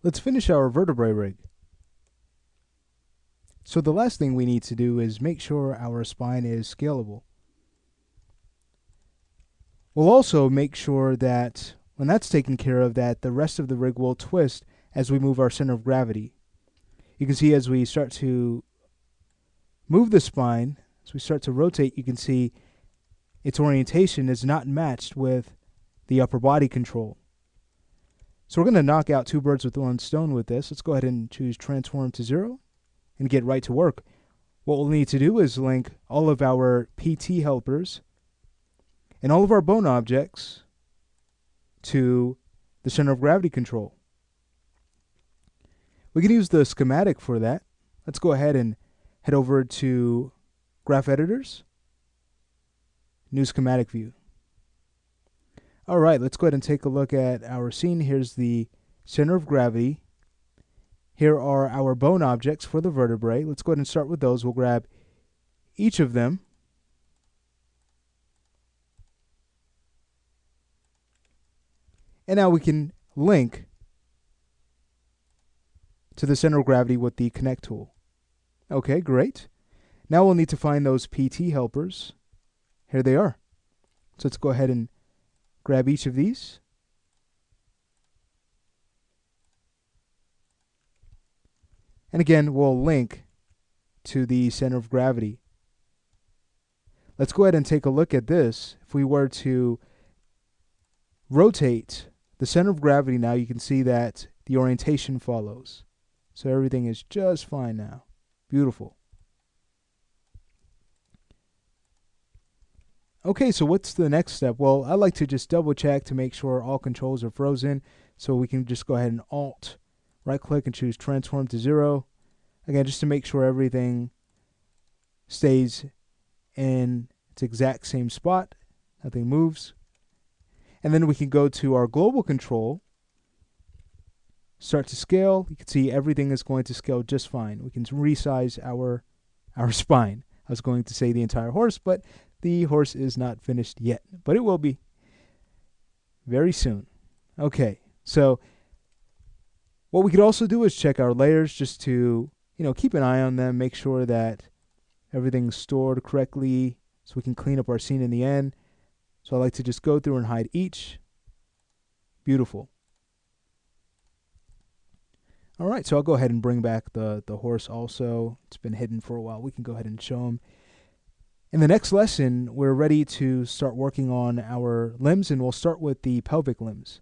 Let's finish our vertebrae rig. So the last thing we need to do is make sure our spine is scalable. We'll also make sure that when that's taken care of, that the rest of the rig will twist as we move our center of gravity. You can see as we start to move the spine, as we start to rotate, you can see its orientation is not matched with the upper body control. So we're going to knock out two birds with one stone with this. Let's go ahead and choose transform to 0 and get right to work. What we'll need to do is link all of our PT helpers and all of our bone objects to the center of gravity control. We can use the schematic for that. Let's go ahead and head over to Graph Editors, New Schematic View. All right, let's go ahead and take a look at our scene. Here's the center of gravity. Here are our bone objects for the vertebrae. Let's go ahead and start with those. We'll grab each of them. And now we can link to the center of gravity with the connect tool. Okay, great. Now we'll need to find those PT helpers. Here they are. So let's go ahead and grab each of these. And again, we'll link to the center of gravity. Let's go ahead and take a look at this. If we were to rotate the center of gravity now, you can see that the orientation follows. So everything is just fine now. Beautiful. Okay, so what's the next step? Well, I like to just double check to make sure all controls are frozen. So we can just go ahead and Alt, right click and choose transform to 0. Again, just to make sure everything stays in its exact same spot. Nothing moves. And then we can go to our global control, start to scale. You can see everything is going to scale just fine. We can resize our spine. I was going to say the entire horse, but the horse is not finished yet, but it will be very soon. Okay, so what we could also do is check our layers just to, keep an eye on them, make sure that everything's stored correctly so we can clean up our scene in the end. So I like to just go through and hide each. Beautiful. All right, so I'll go ahead and bring back the horse also. It's been hidden for a while. We can go ahead and show him. In the next lesson, we're ready to start working on our limbs, and we'll start with the pelvic limbs.